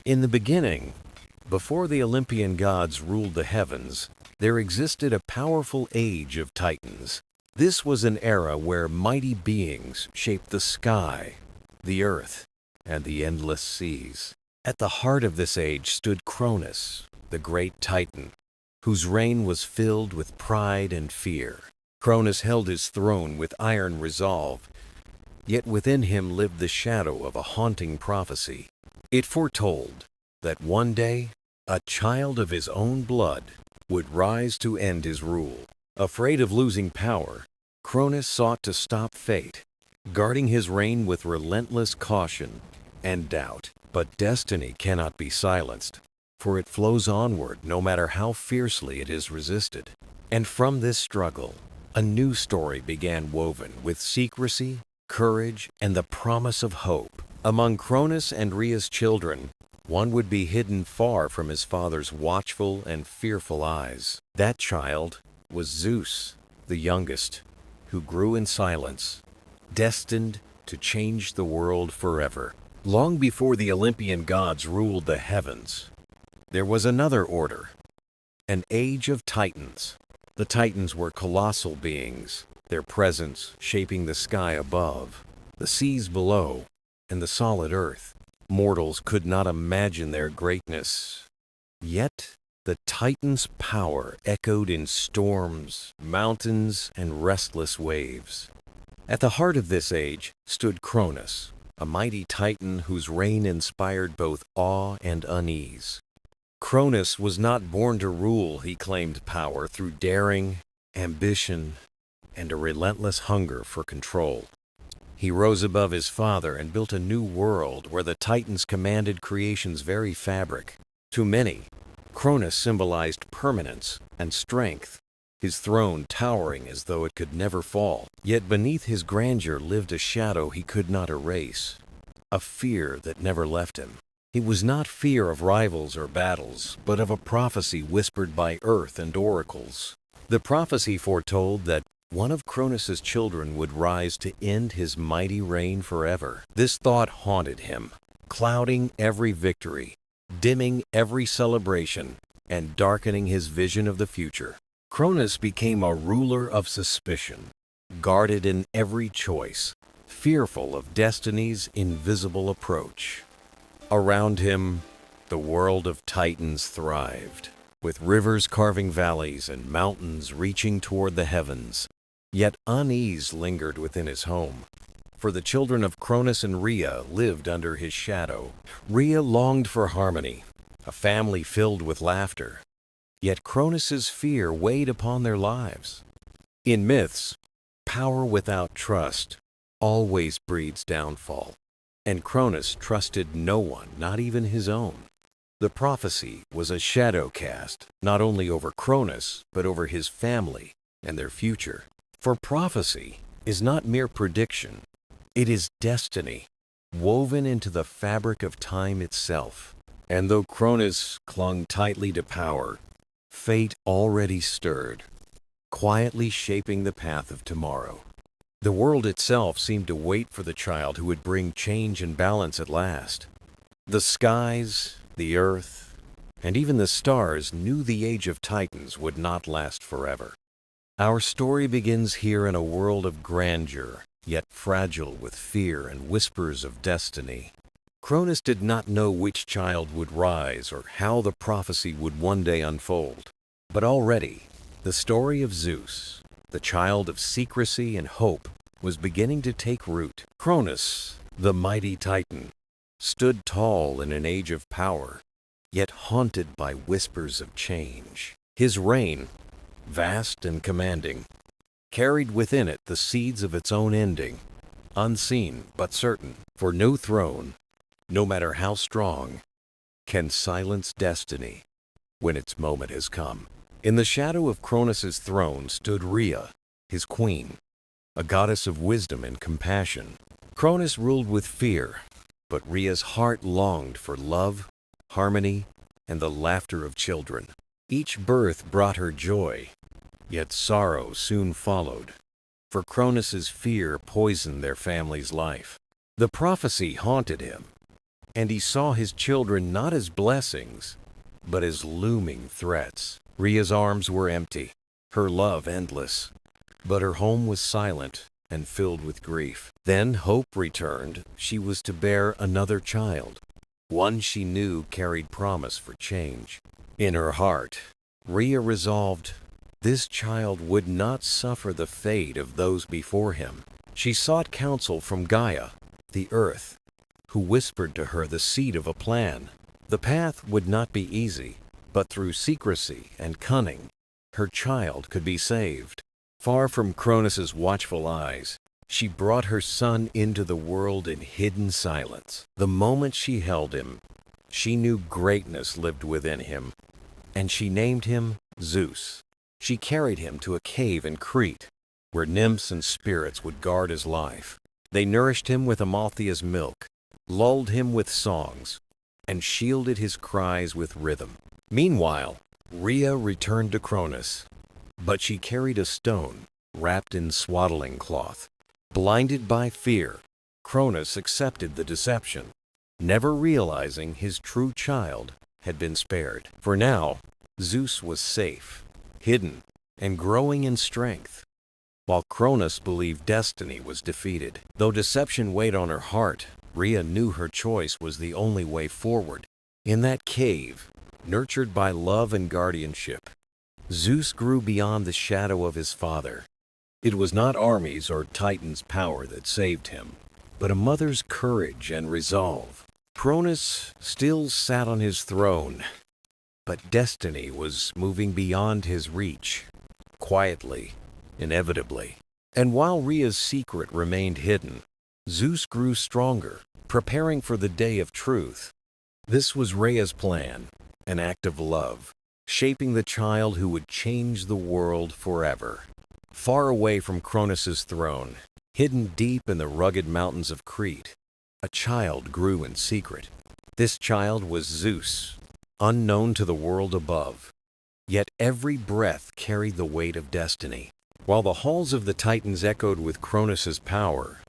In the beginning, before the Olympian gods ruled the heavens, there existed a powerful age of Titans. This was an era where mighty beings shaped the sky, the earth, and the endless seas. At the heart of this age stood Cronus, the great Titan, whose reign was filled with pride and fear. Cronus held his throne with iron resolve, yet within him lived the shadow of a haunting prophecy. It foretold that one day a child of his own blood would rise to end his rule. Afraid of losing power, Cronus sought to stop fate, guarding his reign with relentless caution and doubt. But destiny cannot be silenced, for it flows onward no matter how fiercely it is resisted. And from this struggle, a new story began woven with secrecy, courage, and the promise of hope. Among Cronus and Rhea's children, one would be hidden far from his father's watchful and fearful eyes. That child was Zeus, the youngest, who grew in silence, destined to change the world forever. Long before the Olympian gods ruled the heavens, there was another order, an age of Titans. The Titans were colossal beings, their presence shaping the sky above, the seas below, and the solid earth. Mortals could not imagine their greatness. Yet, the Titans' power echoed in storms, mountains, and restless waves. At the heart of this age stood Cronus, a mighty Titan whose reign inspired both awe and unease. Cronus was not born to rule, he claimed power through daring, ambition, and a relentless hunger for control. He rose above his father and built a new world where the Titans commanded creation's very fabric. To many, Cronus symbolized permanence and strength, his throne towering as though it could never fall. Yet beneath his grandeur lived a shadow he could not erase, a fear that never left him. It was not fear of rivals or battles, but of a prophecy whispered by earth and oracles. The prophecy foretold that one of Cronus's children would rise to end his mighty reign forever. This thought haunted him, clouding every victory, dimming every celebration, and darkening his vision of the future. Cronus became a ruler of suspicion, guarded in every choice, fearful of destiny's invisible approach. Around him, the world of Titans thrived, with rivers carving valleys and mountains reaching toward the heavens. Yet unease lingered within his home, for the children of Cronus and Rhea lived under his shadow. Rhea longed for harmony, a family filled with laughter. Yet Cronus's fear weighed upon their lives. In myths, power without trust always breeds downfall, and Cronus trusted no one, not even his own. The prophecy was a shadow cast, not only over Cronus, but over his family and their future. For prophecy is not mere prediction, it is destiny, woven into the fabric of time itself. And though Cronus clung tightly to power, fate already stirred, quietly shaping the path of tomorrow. The world itself seemed to wait for the child who would bring change and balance at last. The skies, the earth, and even the stars knew the age of Titans would not last forever. Our story begins here in a world of grandeur, yet fragile with fear and whispers of destiny. Cronus did not know which child would rise or how the prophecy would one day unfold. But already, the story of Zeus, the child of secrecy and hope, was beginning to take root. Cronus, the mighty Titan, stood tall in an age of power, yet haunted by whispers of change. His reign, vast and commanding, carried within it the seeds of its own ending, unseen but certain, for no throne, no matter how strong, can silence destiny when its moment has come. In the shadow of Cronus's throne stood Rhea, his queen, a goddess of wisdom and compassion. Cronus ruled with fear, but Rhea's heart longed for love, harmony, and the laughter of children. Each birth brought her joy, yet sorrow soon followed, for Cronus's fear poisoned their family's life. The prophecy haunted him, and he saw his children not as blessings, but as looming threats. Rhea's arms were empty, her love endless, but her home was silent and filled with grief. Then hope returned. She was to bear another child, one she knew carried promise for change. In her heart, Rhea resolved this child would not suffer the fate of those before him. She sought counsel from Gaia, the earth, who whispered to her the seed of a plan. The path would not be easy, but through secrecy and cunning, her child could be saved. Far from Cronus's watchful eyes, she brought her son into the world in hidden silence. The moment she held him, she knew greatness lived within him, and she named him Zeus. She carried him to a cave in Crete, where nymphs and spirits would guard his life. They nourished him with Amalthea's milk, lulled him with songs, and shielded his cries with rhythm. Meanwhile, Rhea returned to Cronus, but she carried a stone wrapped in swaddling cloth. Blinded by fear, Cronus accepted the deception, never realizing his true child had been spared. For now, Zeus was safe, hidden, and growing in strength, while Cronus believed destiny was defeated. Though deception weighed on her heart, Rhea knew her choice was the only way forward. In that cave, nurtured by love and guardianship, Zeus grew beyond the shadow of his father. It was not armies or Titan's power that saved him, but a mother's courage and resolve. Cronus still sat on his throne, but destiny was moving beyond his reach, quietly, inevitably. And while Rhea's secret remained hidden, Zeus grew stronger, preparing for the day of truth. This was Rhea's plan, an act of love, shaping the child who would change the world forever. Far away from Cronus's throne, hidden deep in the rugged mountains of Crete, a child grew in secret. This child was Zeus, unknown to the world above. Yet every breath carried the weight of destiny. While the halls of the Titans echoed with Cronus's power,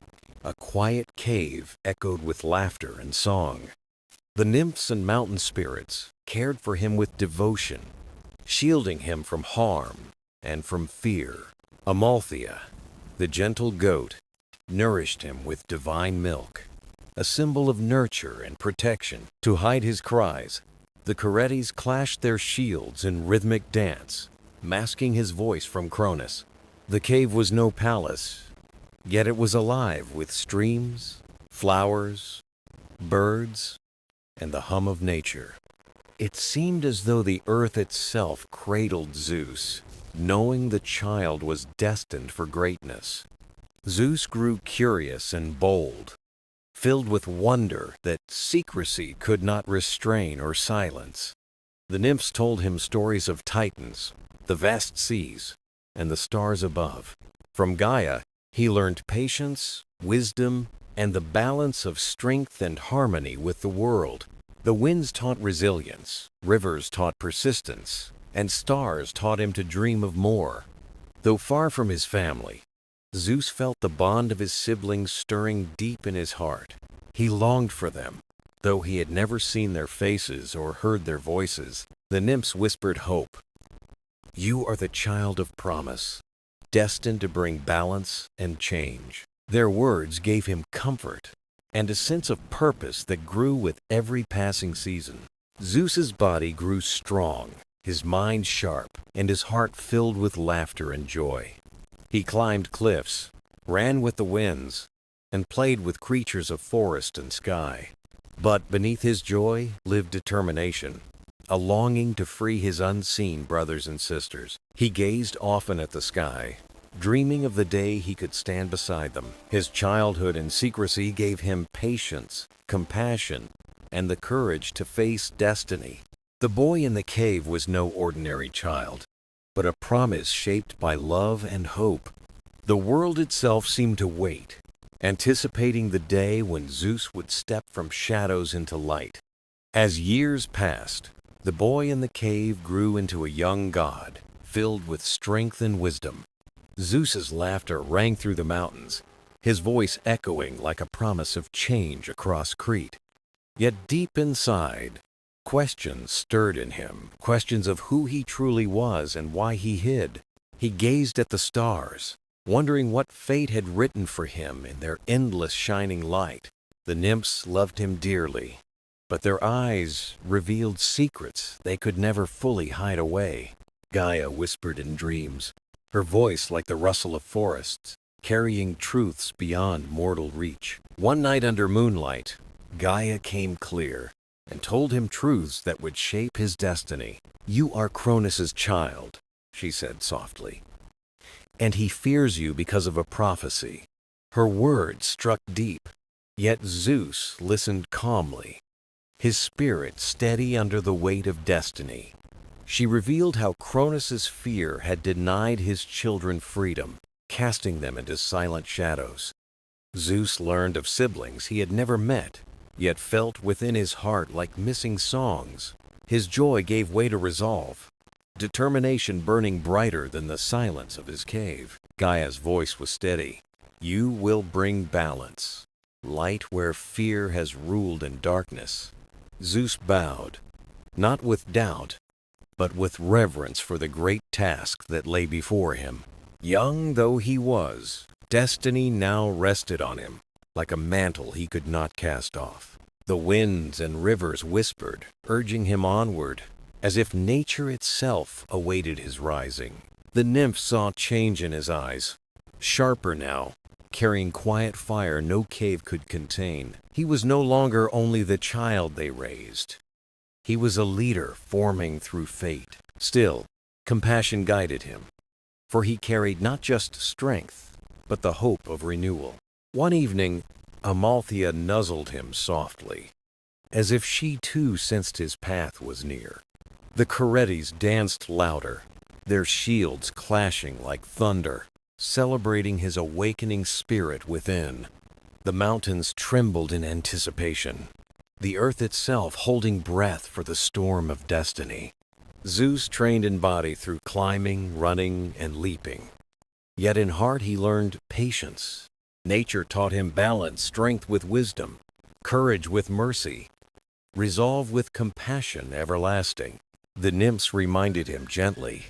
a quiet cave echoed with laughter and song. The nymphs and mountain spirits cared for him with devotion, shielding him from harm and from fear. Amalthea, the gentle goat, nourished him with divine milk, a symbol of nurture and protection. To hide his cries, the Curetes clashed their shields in rhythmic dance, masking his voice from Cronus. The cave was no palace, yet it was alive with streams, flowers, birds, and the hum of nature. It seemed as though the earth itself cradled Zeus, knowing the child was destined for greatness. Zeus grew curious and bold, filled with wonder that secrecy could not restrain or silence. The nymphs told him stories of Titans, the vast seas, and the stars above. From Gaia, he learned patience, wisdom, and the balance of strength and harmony with the world. The winds taught resilience, rivers taught persistence, and stars taught him to dream of more. Though far from his family, Zeus felt the bond of his siblings stirring deep in his heart. He longed for them, though he had never seen their faces or heard their voices. The nymphs whispered hope. "You are the child of promise, destined to bring balance and change." Their words gave him comfort and a sense of purpose that grew with every passing season. Zeus's body grew strong, his mind sharp, and his heart filled with laughter and joy. He climbed cliffs, ran with the winds, and played with creatures of forest and sky. But beneath his joy lived determination, a longing to free his unseen brothers and sisters. He gazed often at the sky, dreaming of the day he could stand beside them. His childhood in secrecy gave him patience, compassion, and the courage to face destiny. The boy in the cave was no ordinary child, but a promise shaped by love and hope. The world itself seemed to wait, anticipating the day when Zeus would step from shadows into light. As years passed, the boy in the cave grew into a young god, filled with strength and wisdom. Zeus's laughter rang through the mountains, his voice echoing like a promise of change across Crete. Yet deep inside, questions stirred in him, questions of who he truly was and why he hid. He gazed at the stars, wondering what fate had written for him in their endless shining light. The nymphs loved him dearly, but their eyes revealed secrets they could never fully hide away. Gaia whispered in dreams, her voice like the rustle of forests, carrying truths beyond mortal reach. One night under moonlight, Gaia came clear and told him truths that would shape his destiny. "You are Cronus's child," she said softly, "and he fears you because of a prophecy." Her words struck deep, yet Zeus listened calmly, his spirit steady under the weight of destiny. She revealed how Cronus's fear had denied his children freedom, casting them into silent shadows. Zeus learned of siblings he had never met, yet felt within his heart like missing songs. His joy gave way to resolve, determination burning brighter than the silence of his cave. Gaia's voice was steady. "You will bring balance, light where fear has ruled in darkness." Zeus bowed, not with doubt, but with reverence for the great task that lay before him. Young though he was, destiny now rested on him, like a mantle he could not cast off. The winds and rivers whispered, urging him onward, as if nature itself awaited his rising. The nymph saw change in his eyes, sharper now, carrying quiet fire no cave could contain. He was no longer only the child they raised. He was a leader forming through fate. Still, compassion guided him, for he carried not just strength, but the hope of renewal. One evening, Amalthea nuzzled him softly, as if she too sensed his path was near. The Cretes danced louder, their shields clashing like thunder, celebrating his awakening spirit within. The mountains trembled in anticipation, the earth itself holding breath for the storm of destiny. Zeus trained in body through climbing, running, and leaping. Yet in heart he learned patience. Nature taught him balance, strength with wisdom, courage with mercy, resolve with compassion everlasting. The nymphs reminded him gently,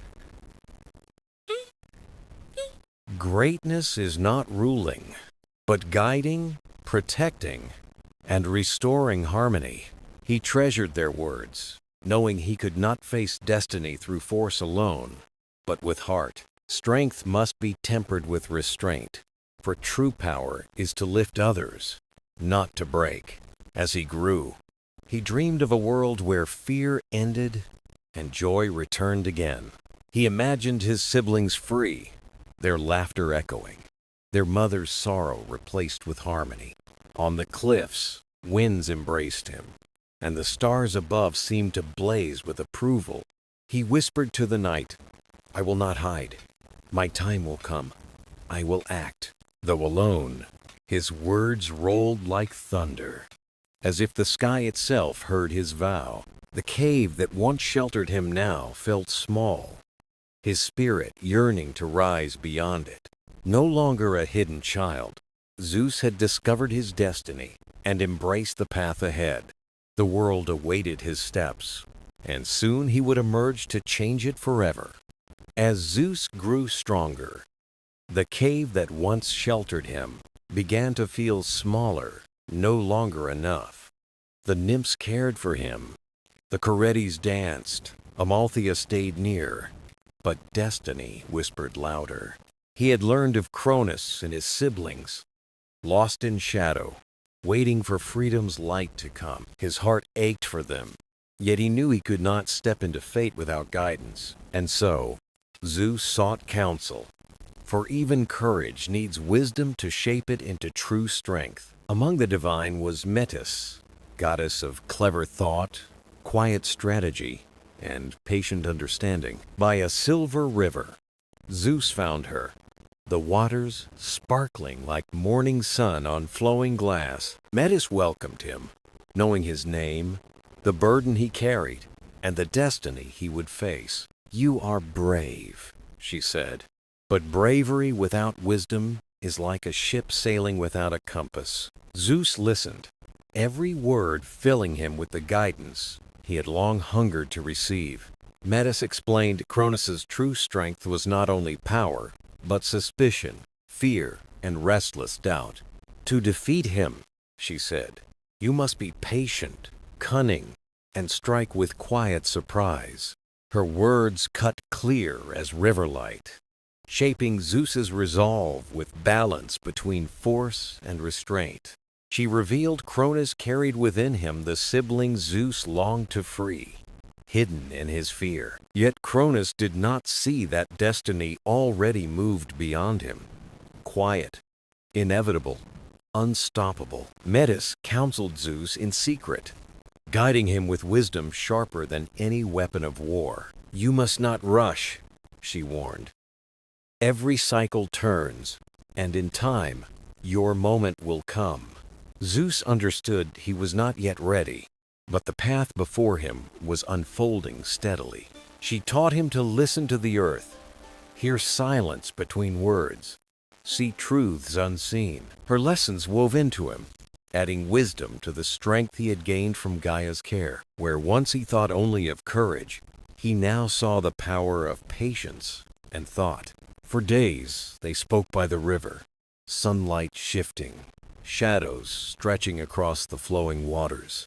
"Greatness is not ruling, but guiding, protecting, and restoring harmony." He treasured their words, knowing he could not face destiny through force alone, but with heart. Strength must be tempered with restraint, for true power is to lift others, not to break. As he grew, he dreamed of a world where fear ended and joy returned again. He imagined his siblings free, their laughter echoing, their mother's sorrow replaced with harmony. On the cliffs, winds embraced him, and the stars above seemed to blaze with approval. He whispered to the night, "I will not hide. My time will come. I will act." Though alone, his words rolled like thunder, as if the sky itself heard his vow. The cave that once sheltered him now felt small, his spirit yearning to rise beyond it. No longer a hidden child, Zeus had discovered his destiny and embraced the path ahead. The world awaited his steps, and soon he would emerge to change it forever. As Zeus grew stronger, the cave that once sheltered him began to feel smaller, no longer enough. The nymphs cared for him. The Cretes danced. Amalthea stayed near. But destiny whispered louder. He had learned of Cronus and his siblings, lost in shadow, waiting for freedom's light to come. His heart ached for them, yet he knew he could not step into fate without guidance. And so, Zeus sought counsel, for even courage needs wisdom to shape it into true strength. Among the divine was Metis, goddess of clever thought, quiet strategy, and patient understanding. By a silver river, Zeus found her, the waters sparkling like morning sun on flowing glass. Metis welcomed him, knowing his name, the burden he carried, and the destiny he would face. "You are brave," she said, "but bravery without wisdom is like a ship sailing without a compass." Zeus listened, every word filling him with the guidance he had long hungered to receive. Metis explained Cronus's true strength was not only power, but suspicion, fear, and restless doubt. To defeat him, she said, you must be patient, cunning, and strike with quiet surprise. Her words cut clear as riverlight, shaping Zeus's resolve with balance between force and restraint. She revealed Cronus carried within him the sibling Zeus longed to free, hidden in his fear. Yet Cronus did not see that destiny already moved beyond him. Quiet, inevitable, unstoppable. Metis counseled Zeus in secret, guiding him with wisdom sharper than any weapon of war. You must not rush, she warned. Every cycle turns, and in time, your moment will come. Zeus understood he was not yet ready, but the path before him was unfolding steadily. She taught him to listen to the earth, hear silence between words, see truths unseen. Her lessons wove into him, adding wisdom to the strength he had gained from Gaia's care. Where once he thought only of courage, he now saw the power of patience and thought. For days they spoke by the river, sunlight shifting, shadows stretching across the flowing waters.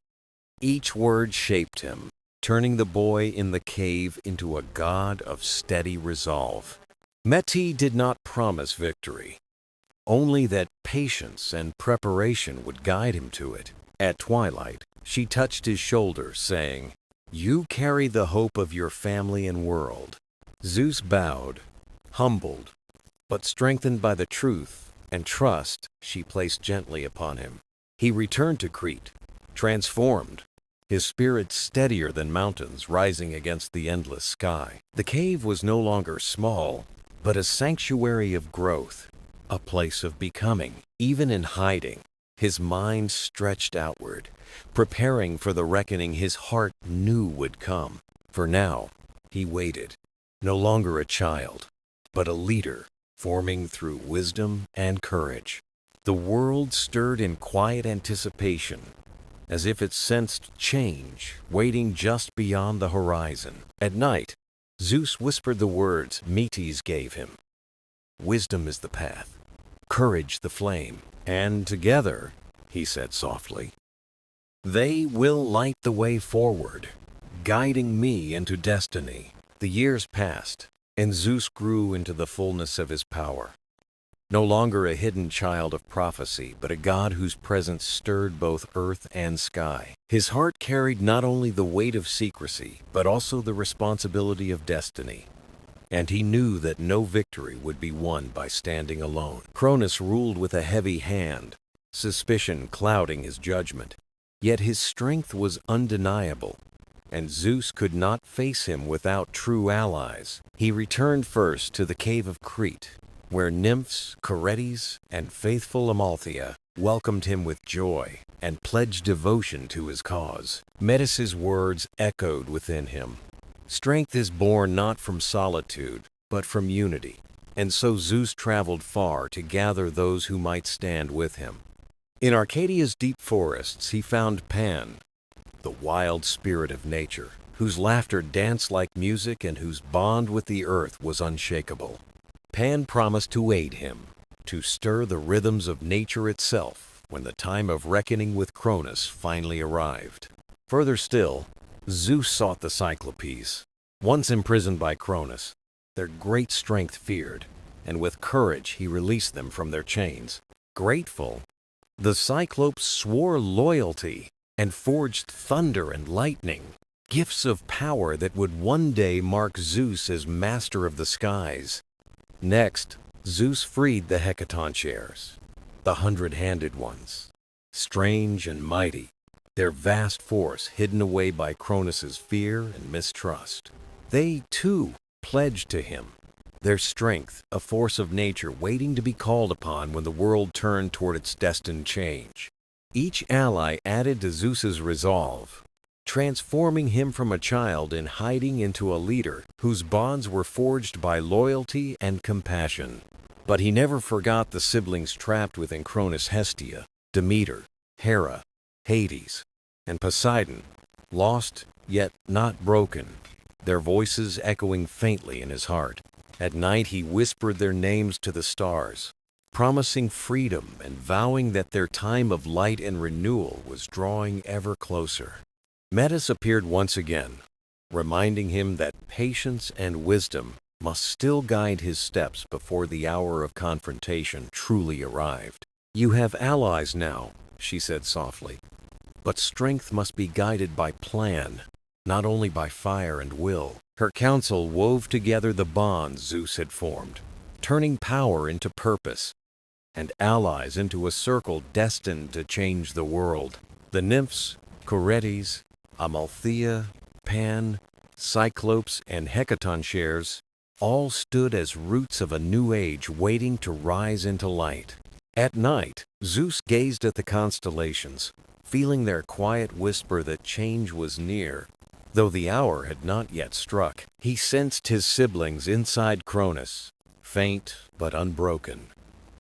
Each word shaped him, turning the boy in the cave into a god of steady resolve. Metis did not promise victory, only that patience and preparation would guide him to it. At twilight, she touched his shoulder, saying, "You carry the hope of your family and world." Zeus bowed, humbled, but strengthened by the truth and trust she placed gently upon him. He returned to Crete, transformed, his spirit steadier than mountains rising against the endless sky. The cave was no longer small, but a sanctuary of growth, a place of becoming. Even in hiding, his mind stretched outward, preparing for the reckoning his heart knew would come. For now, he waited, no longer a child, but a leader, forming through wisdom and courage. The world stirred in quiet anticipation, as if it sensed change waiting just beyond the horizon. At night, Zeus whispered the words Metis gave him. Wisdom is the path, courage the flame, and together, he said softly, they will light the way forward, guiding me into destiny. The years passed, and Zeus grew into the fullness of his power. No longer a hidden child of prophecy, but a god whose presence stirred both earth and sky. His heart carried not only the weight of secrecy, but also the responsibility of destiny. And he knew that no victory would be won by standing alone. Cronus ruled with a heavy hand, suspicion clouding his judgment. Yet his strength was undeniable, and Zeus could not face him without true allies. He returned first to the cave of Crete, where nymphs, Curetes, and faithful Amalthea welcomed him with joy and pledged devotion to his cause. Metis's words echoed within him. Strength is born not from solitude, but from unity. And so Zeus traveled far to gather those who might stand with him. In Arcadia's deep forests he found Pan, the wild spirit of nature, whose laughter danced like music and whose bond with the earth was unshakable. Pan promised to aid him, to stir the rhythms of nature itself when the time of reckoning with Cronus finally arrived. Further still, Zeus sought the Cyclopes. Once imprisoned by Cronus, their great strength feared, and with courage he released them from their chains. Grateful, the Cyclopes swore loyalty and forged thunder and lightning, gifts of power that would one day mark Zeus as master of the skies. Next, Zeus freed the Hecatoncheires, the hundred-handed ones. Strange and mighty, their vast force hidden away by Cronus's fear and mistrust. They, too, pledged to him, their strength a force of nature waiting to be called upon when the world turned toward its destined change. Each ally added to Zeus's resolve, transforming him from a child in hiding into a leader whose bonds were forged by loyalty and compassion. But he never forgot the siblings trapped within Cronus: Hestia, Demeter, Hera, Hades, and Poseidon, lost yet not broken, their voices echoing faintly in his heart. At night he whispered their names to the stars, promising freedom and vowing that their time of light and renewal was drawing ever closer. Metis appeared once again, reminding him that patience and wisdom must still guide his steps before the hour of confrontation truly arrived. "You have allies now," she said softly, "but strength must be guided by plan, not only by fire and will." Her counsel wove together the bonds Zeus had formed, turning power into purpose, and allies into a circle destined to change the world. The nymphs, Crete, Amalthea, Pan, Cyclopes, and Hecatoncheires all stood as roots of a new age waiting to rise into light. At night, Zeus gazed at the constellations, feeling their quiet whisper that change was near. Though the hour had not yet struck, he sensed his siblings inside Cronus, faint but unbroken,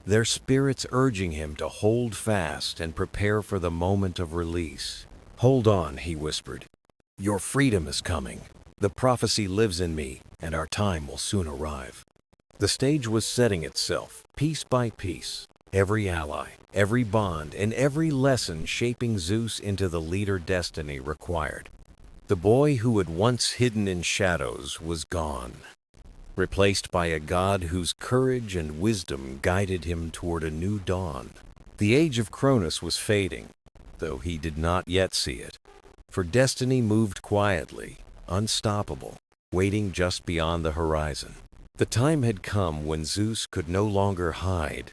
their spirits urging him to hold fast and prepare for the moment of release. "Hold on," he whispered. "Your freedom is coming. The prophecy lives in me, and our time will soon arrive." The stage was setting itself, piece by piece, every ally, every bond, and every lesson shaping Zeus into the leader destiny required. The boy who had once hidden in shadows was gone, replaced by a god whose courage and wisdom guided him toward a new dawn. The age of Cronus was fading, though he did not yet see it, for destiny moved quietly, unstoppable, waiting just beyond the horizon. The time had come when Zeus could no longer hide,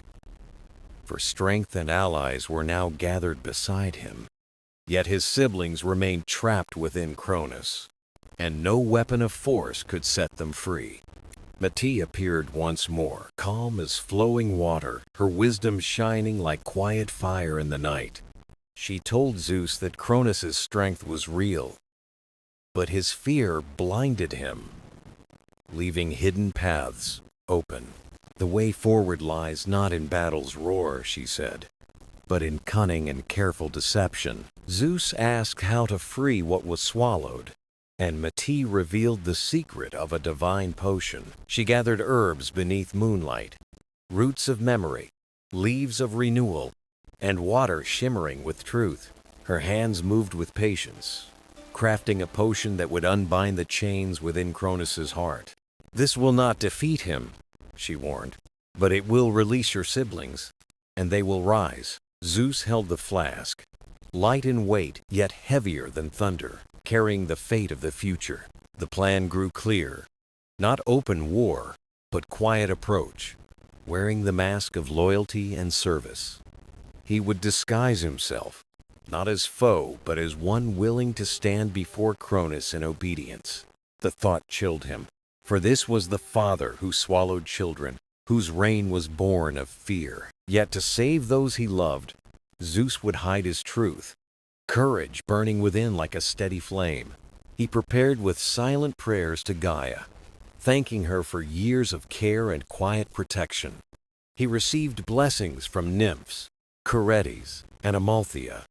for strength and allies were now gathered beside him. Yet his siblings remained trapped within Cronus, and no weapon of force could set them free. Metis appeared once more, calm as flowing water, her wisdom shining like quiet fire in the night. She told Zeus that Cronus's strength was real, but his fear blinded him, leaving hidden paths open. "The way forward lies not in battle's roar," she said, "but in cunning and careful deception." Zeus asked how to free what was swallowed, and Metis revealed the secret of a divine potion. She gathered herbs beneath moonlight, roots of memory, leaves of renewal, and water shimmering with truth. Her hands moved with patience, crafting a potion that would unbind the chains within Cronus's heart. "This will not defeat him," she warned, "but it will release your siblings, and they will rise." Zeus held the flask, light in weight yet heavier than thunder, carrying the fate of the future. The plan grew clear, not open war, but quiet approach, wearing the mask of loyalty and service. He would disguise himself, not as foe, but as one willing to stand before Cronus in obedience. The thought chilled him, for this was the father who swallowed children, whose reign was born of fear. Yet to save those he loved, Zeus would hide his truth, courage burning within like a steady flame. He prepared with silent prayers to Gaia, thanking her for years of care and quiet protection. He received blessings from nymphs, Crete, and Amalthea,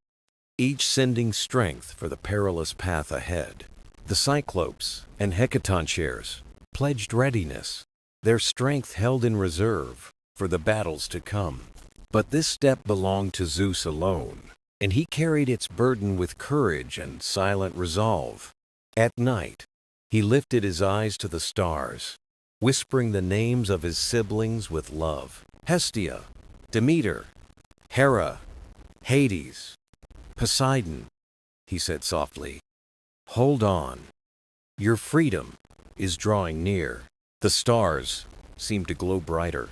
each sending strength for the perilous path ahead. The Cyclopes and Hecatoncheires pledged readiness, their strength held in reserve for the battles to come. But this step belonged to Zeus alone, and he carried its burden with courage and silent resolve. At night, he lifted his eyes to the stars, whispering the names of his siblings with love. "Hestia, Demeter, Hera, Hades, Poseidon," he said softly. "Hold on. Your freedom is drawing near." The stars seemed to glow brighter,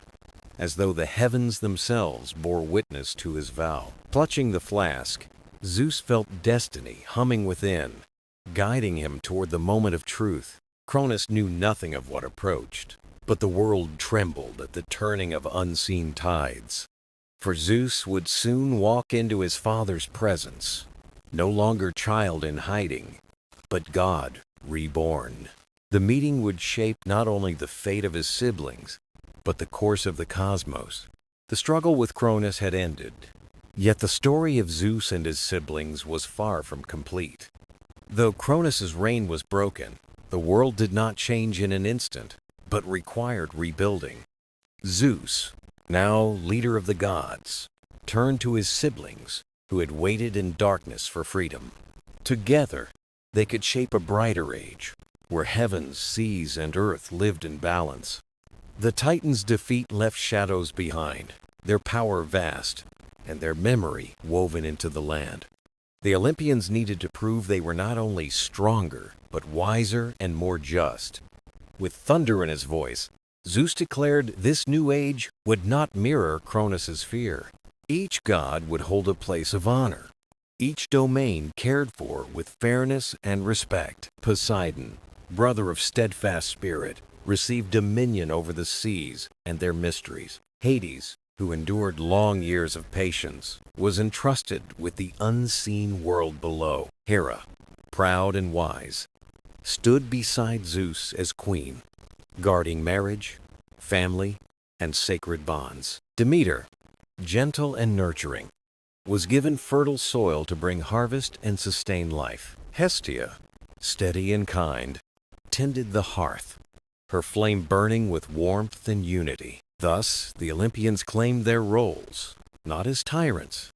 as though the heavens themselves bore witness to his vow. Clutching the flask, Zeus felt destiny humming within, guiding him toward the moment of truth. Cronus knew nothing of what approached, but the world trembled at the turning of unseen tides. For Zeus would soon walk into his father's presence, no longer child in hiding, but God reborn. The meeting would shape not only the fate of his siblings, but the course of the cosmos. The struggle with Cronus had ended, Yet the story of Zeus and his siblings was far from complete. Though Cronus's reign was broken, the world did not change in an instant, but required rebuilding. Zeus, now leader of the gods, turned to his siblings, who had waited in darkness for freedom. Together, they could shape a brighter age, where heavens, seas, and earth lived in balance. The Titans' defeat left shadows behind, their power vast, and their memory woven into the land. The Olympians needed to prove they were not only stronger, but wiser and more just. With thunder in his voice, Zeus declared this new age would not mirror Cronus's fear. Each god would hold a place of honor, each domain cared for with fairness and respect. Poseidon, brother of steadfast spirit, received dominion over the seas and their mysteries. Hades, who endured long years of patience, was entrusted with the unseen world below. Hera, proud and wise, stood beside Zeus as queen, guarding marriage, family, and sacred bonds. Demeter, gentle and nurturing, was given fertile soil to bring harvest and sustain life. Hestia, steady and kind, tended the hearth, her flame burning with warmth and unity. Thus, the Olympians claimed their roles, not as tyrants,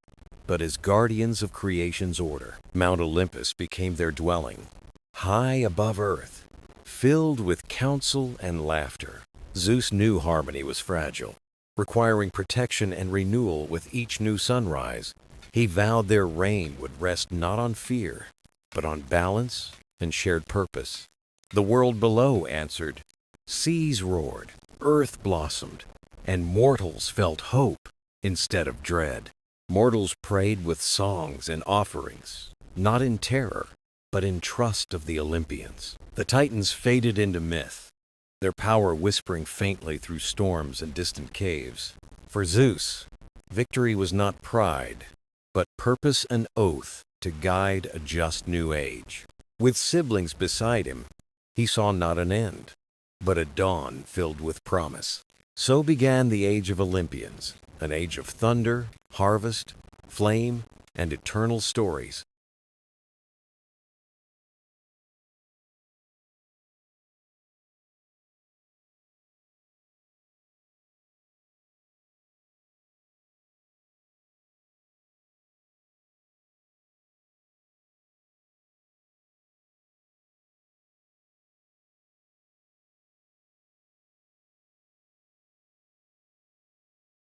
but as guardians of creation's order. Mount Olympus became their dwelling, high above earth, filled with counsel and laughter. Zeus knew harmony was fragile, requiring protection and renewal with each new sunrise. He vowed their reign would rest not on fear, but on balance and shared purpose. The world below answered, seas roared, earth blossomed, and mortals felt hope instead of dread. Mortals prayed with songs and offerings, not in terror, but in trust of the Olympians. The Titans faded into myth, their power whispering faintly through storms and distant caves. For Zeus, victory was not pride, but purpose and oath to guide a just new age. With siblings beside him, he saw not an end, but a dawn filled with promise. So began the age of Olympians, an age of thunder, harvest, flame, and eternal stories.